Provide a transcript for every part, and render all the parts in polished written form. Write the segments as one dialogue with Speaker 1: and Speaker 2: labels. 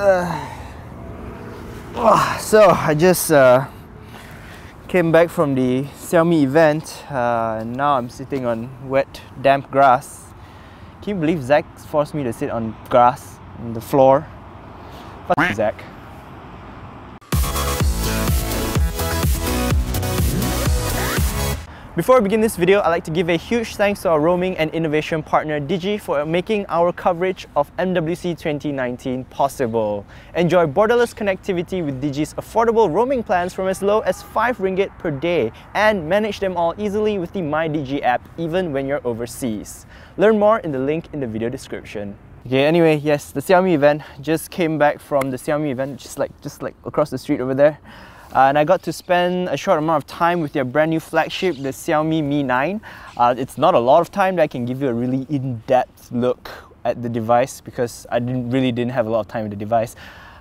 Speaker 1: So I just came back from the Xiaomi event and now I'm sitting on wet, damp grass. Can you believe Zach forced me to sit on grass on the floor? Fuck Zach. Before we begin this video, I'd like to give a huge thanks to our roaming and innovation partner Digi for making our coverage of MWC 2019 possible. Enjoy borderless connectivity with Digi's affordable roaming plans from as low as 5 ringgit per day and manage them all easily with the My Digi app even when you're overseas. Learn more in the link in the video description. Okay, anyway, yes, the Xiaomi event. Just came back from the Xiaomi event, just like across the street over there. And I got to spend a short amount of time with their brand new flagship, the Xiaomi Mi 9. It's not a lot of time that I can give you a really in-depth look at the device because I really didn't have a lot of time with the device.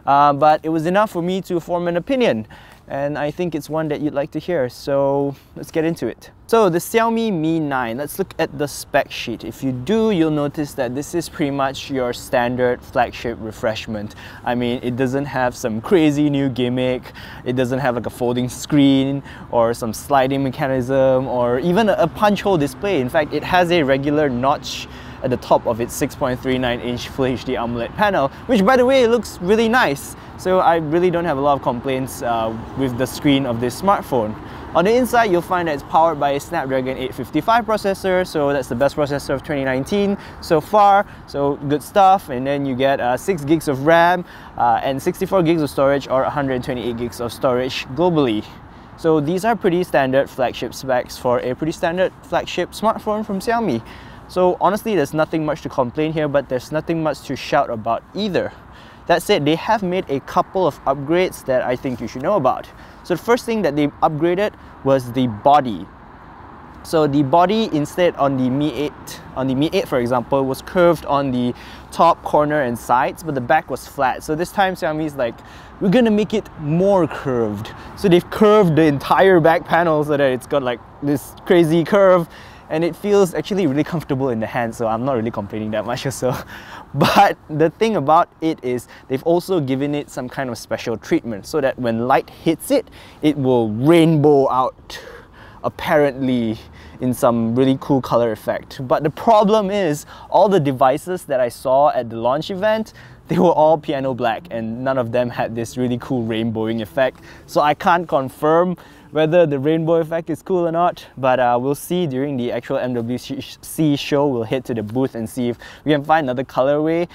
Speaker 1: But it was enough for me to form an opinion. And I think it's one that you'd like to hear, so let's get into it. So the Xiaomi Mi 9, let's look at the spec sheet. If you do, you'll notice that this is pretty much your standard flagship refreshment. I mean, it doesn't have some crazy new gimmick, it doesn't have like a folding screen or some sliding mechanism or even a punch hole display. In fact, it has a regular notch at the top of its 6.39-inch Full HD AMOLED panel, which by the way looks really nice. So I really don't have a lot of complaints with the screen of this smartphone. On the inside, you'll find that it's powered by a Snapdragon 855 processor, so that's the best processor of 2019 so far, so good stuff. And then you get 6 gigs of RAM and 64 gigs of storage or 128 gigs of storage globally. So these are pretty standard flagship specs for a pretty standard flagship smartphone from Xiaomi. So honestly, there's nothing much to complain here, but there's nothing much to shout about either. That said, they have made a couple of upgrades that I think you should know about. So the first thing that they upgraded was the body. So the body, instead on the Mi 8 for example, was curved on the top, corner and sides, but the back was flat. So this time Xiaomi is like, we're gonna make it more curved. So they've curved the entire back panel so that it's got like this crazy curve. And it feels actually really comfortable in the hand, so I'm not really complaining that much or so. But the thing about it is they've also given it some kind of special treatment so that when light hits it, it will rainbow out, apparently, in some really cool color effect. But the problem is, all the devices that I saw at the launch event, they were all piano black and none of them had this really cool rainbowing effect. So I can't confirm whether the rainbow effect is cool or not, but we'll see during the actual MWC show. We'll head to the booth and see if we can find another colorway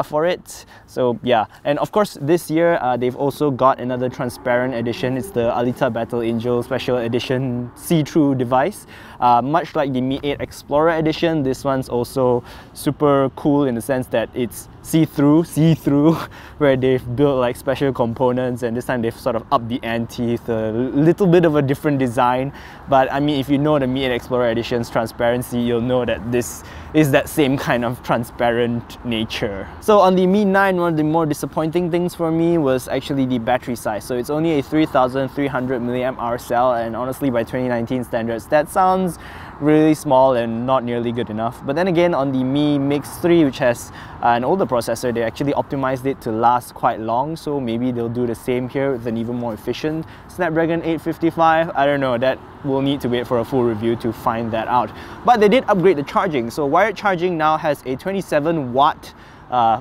Speaker 1: for it. So yeah, and of course this year they've also got another transparent edition. It's the Alita Battle Angel Special Edition see-through device. Much like the Mi 8 Explorer Edition, this one's also super cool in the sense that it's see-through, where they've built like special components, and this time they've sort of upped the ante with a little bit of a different design. But I mean, if you know the Mi 8 Explorer Edition's transparency, you'll know that this is that same kind of transparent nature. So on the Mi 9, one of the more disappointing things for me was actually the battery size. So it's only a 3300 mAh cell, and honestly by 2019 standards that sounds really small and not nearly good enough. But then again, on the Mi Mix 3, which has an older processor, they actually optimized it to last quite long, so maybe they'll do the same here with an even more efficient Snapdragon 855. I don't know, that we'll need to wait for a full review to find that out. But they did upgrade the charging, so wired charging now has a 27 watt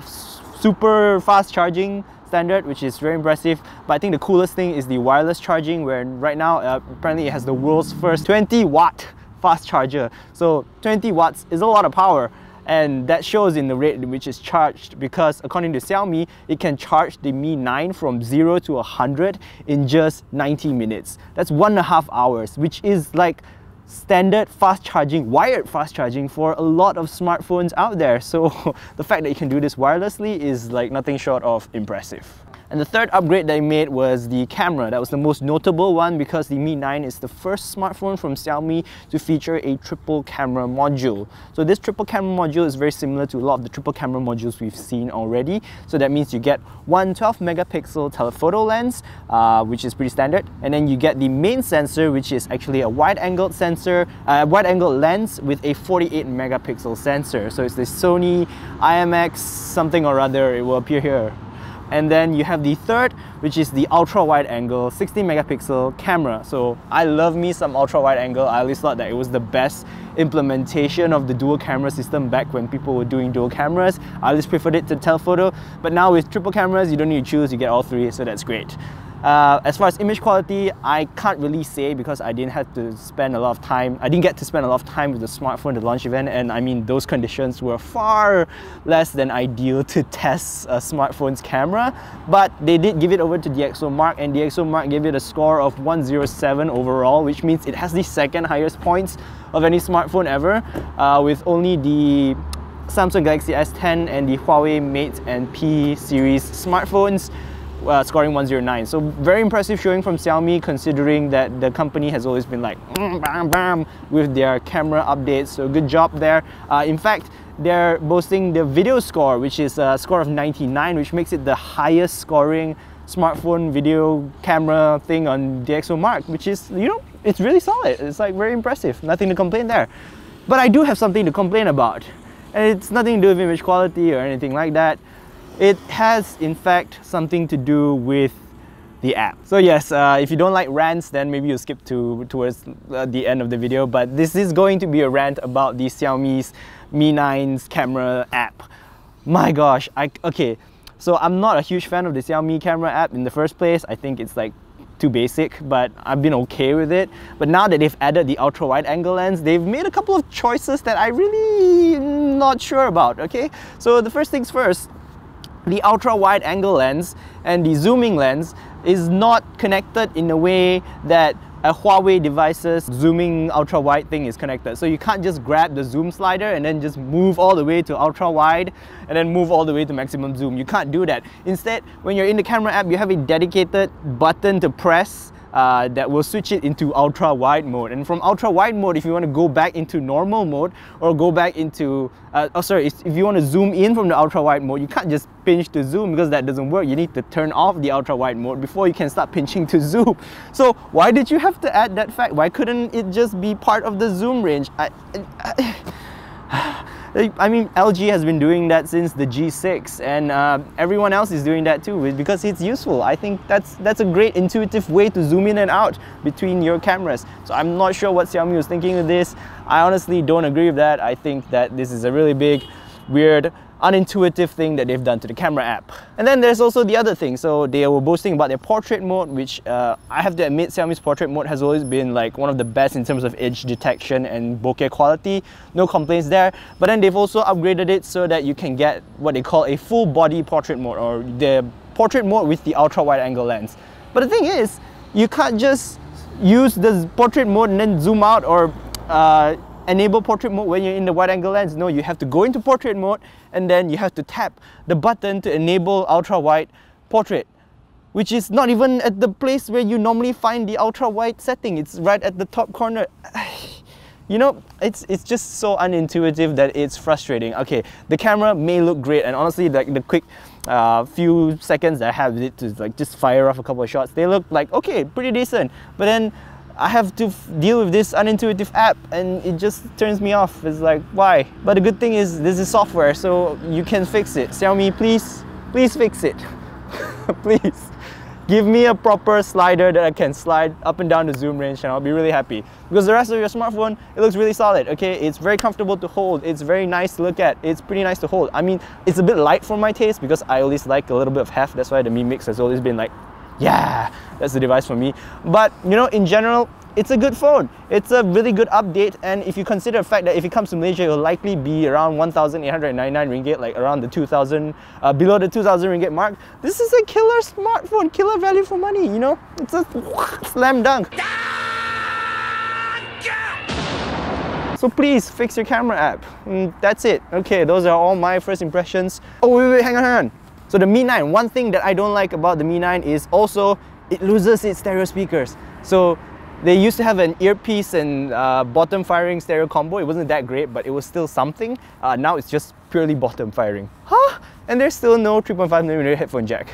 Speaker 1: super fast charging standard, which is very impressive. But I think the coolest thing is the wireless charging, where right now apparently it has the world's first 20 watt fast charger. So 20 watts is a lot of power, and that shows in the rate in which it's charged, because according to Xiaomi, it can charge the Mi 9 from 0 to 100 in just 90 minutes. That's 1.5 hours, which is like standard fast charging, wired fast charging for a lot of smartphones out there. So the fact that you can do this wirelessly is like nothing short of impressive. And the third upgrade they made was the camera. That was the most notable one because the Mi 9 is the first smartphone from Xiaomi to feature a triple camera module. So this triple camera module is very similar to a lot of the triple camera modules we've seen already. So that means you get one 12 megapixel telephoto lens, which is pretty standard, and then you get the main sensor, which is actually a wide-angled sensor, wide-angled lens with a 48 megapixel sensor. So it's the Sony IMX something or other, it will appear here. And then you have the third, which is the ultra wide angle 16 megapixel camera. So I love me some ultra wide angle. I always thought that it was the best implementation of the dual camera system back when people were doing dual cameras. I always preferred it to telephoto, but now with triple cameras, you don't need to choose, you get all three, so that's great. As far as image quality, I can't really say because I didn't have to spend a lot of time. I didn't get to spend a lot of time with the smartphone at the launch event, and I mean those conditions were far less than ideal to test a smartphone's camera. But they did give it over to DxOMark, and DxOMark gave it a score of 107 overall, which means it has the second highest points of any smartphone ever, with only the Samsung Galaxy S10 and the Huawei Mate and P series smartphones scoring 109. So very impressive showing from Xiaomi, considering that the company has always been like bam bam with their camera updates. So good job there. In fact, they're boasting the video score, which is a score of 99, which makes it the highest scoring smartphone video camera thing on DxOMark, which is, you know, it's really solid. It's like very impressive. Nothing to complain there. But I do have something to complain about, and it's nothing to do with image quality or anything like that. It has, in fact, something to do with the app. So yes, if you don't like rants, then maybe you'll skip towards the end of the video. But this is going to be a rant about the Xiaomi's Mi 9's camera app. My gosh, okay. So I'm not a huge fan of the Xiaomi camera app in the first place. I think it's like too basic, but I've been okay with it. But now that they've added the ultra wide angle lens, they've made a couple of choices that I really not sure about, okay? So the first things first, the ultra wide angle lens and the zooming lens is not connected in a way that a Huawei device's zooming ultra wide thing is connected. So you can't just grab the zoom slider and then just move all the way to ultra wide and then move all the way to maximum zoom. You can't do that. Instead, when you're in the camera app, you have a dedicated button to press that will switch it into ultra wide mode. And from ultra wide mode, if you want to go back into normal mode or go back into if you want to zoom in from the ultra wide mode, you can't just pinch to zoom because that doesn't work. You need to turn off the ultra wide mode before you can start pinching to zoom. So why did you have to add that fact? Why couldn't it just be part of the zoom range? I mean, LG has been doing that since the G6, and everyone else is doing that too because it's useful. I think that's a great intuitive way to zoom in and out between your cameras. So I'm not sure what Xiaomi was thinking with this. I honestly don't agree with that. I think that this is a really big, weird, unintuitive thing that they've done to the camera app. And then there's also the other thing. So they were boasting about their portrait mode, which I have to admit, Xiaomi's portrait mode has always been like one of the best in terms of edge detection and bokeh quality. No complaints there. But then they've also upgraded it so that you can get what they call a full body portrait mode, or the portrait mode with the ultra wide angle lens. But the thing is, you can't just use the portrait mode and then zoom out or enable portrait mode when you're in the wide angle lens. No, you have to go into portrait mode and then you have to tap the button to enable ultra wide portrait, which is not even at the place where you normally find the ultra wide setting. It's right at the top corner. You know, it's just so unintuitive that it's frustrating. Okay, the camera may look great, and honestly, like the quick few seconds that I have it to like just fire off a couple of shots, they look like okay, pretty decent. But then I have to deal with this unintuitive app and it just turns me off. It's like, why? But the good thing is this is software, so you can fix it. Xiaomi, please fix it. Please. Give me a proper slider that I can slide up and down the zoom range and I'll be really happy. Because the rest of your smartphone, it looks really solid, okay? It's very comfortable to hold, it's very nice to look at, it's pretty nice to hold. I mean, it's a bit light for my taste because I always like a little bit of heft. That's why the Mi Mix has always been like, yeah, that's the device for me. But you know, in general, it's a good phone. It's a really good update, and if you consider the fact that if it comes to Malaysia, it will likely be around 1,899 ringgit, like around the 2,000, below the 2,000 ringgit mark. This is a killer smartphone, killer value for money, you know? It's a slam dunk. So please fix your camera app. That's it. Okay, those are all my first impressions. Oh, wait, hang on. So the Mi 9, one thing that I don't like about the Mi 9 is also it loses its stereo speakers. So they used to have an earpiece and bottom firing stereo combo. It wasn't that great, but it was still something. Now it's just purely bottom firing. Huh? And there's still no 3.5mm headphone jack.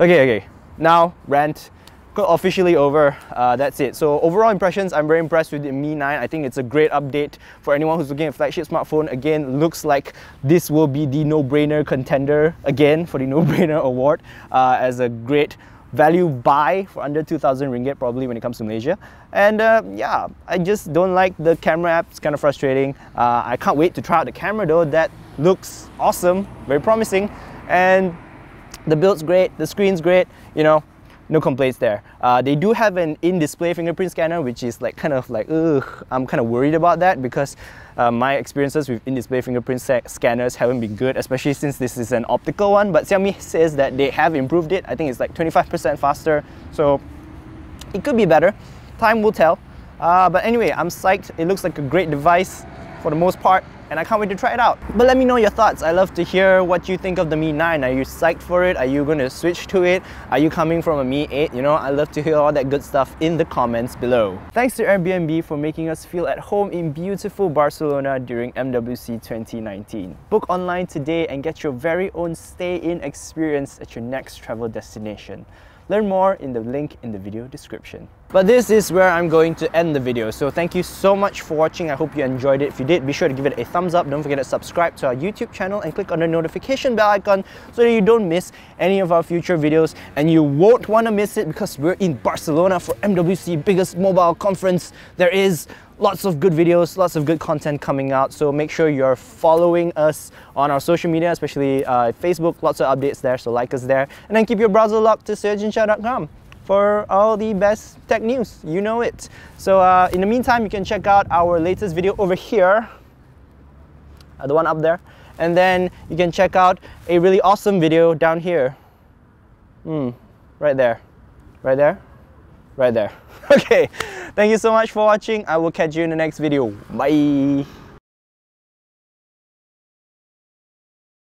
Speaker 1: Okay. Now, rant. officially over. That's it. So overall impressions, I'm very impressed with the Mi 9. I think it's a great update for anyone who's looking at a flagship smartphone. Again, looks like this will be the no-brainer contender again for the no-brainer award, as a great value buy for under 2,000 ringgit probably when it comes to Malaysia. And yeah, I just don't like the camera app. It's kind of frustrating. I can't wait to try out the camera though. That looks awesome, very promising, and the build's great, the screen's great, you know, no complaints there. They do have an in-display fingerprint scanner, which is like kind of like, ugh, I'm kind of worried about that because my experiences with in-display fingerprint scanners haven't been good, especially since this is an optical one. But Xiaomi says that they have improved it. I think it's like 25% faster, so it could be better. Time will tell. But anyway, I'm psyched. It looks like a great device for the most part, and I can't wait to try it out. But let me know your thoughts. I love to hear what you think of the Mi 9. Are you psyched for it? Are you going to switch to it? Are you coming from a Mi 8? You know, I love to hear all that good stuff in the comments below. Thanks to Airbnb for making us feel at home in beautiful Barcelona during MWC 2019. Book online today and get your very own stay-in experience at your next travel destination. Learn more in the link in the video description. But this is where I'm going to end the video. So thank you so much for watching. I hope you enjoyed it. If you did, be sure to give it a thumbs up. Don't forget to subscribe to our YouTube channel and click on the notification bell icon so that you don't miss any of our future videos. And you won't want to miss it because we're in Barcelona for MWC, biggest mobile conference there is. Lots of good videos, lots of good content coming out, so make sure you're following us on our social media, especially Facebook. Lots of updates there, so like us there. And then keep your browser locked to searchandshare.com for all the best tech news. You know it. So in the meantime, you can check out our latest video over here, the one up there, and then you can check out a really awesome video down here. Right there, right there, right there. Okay, thank you so much for watching. I will catch you in the next video. Bye.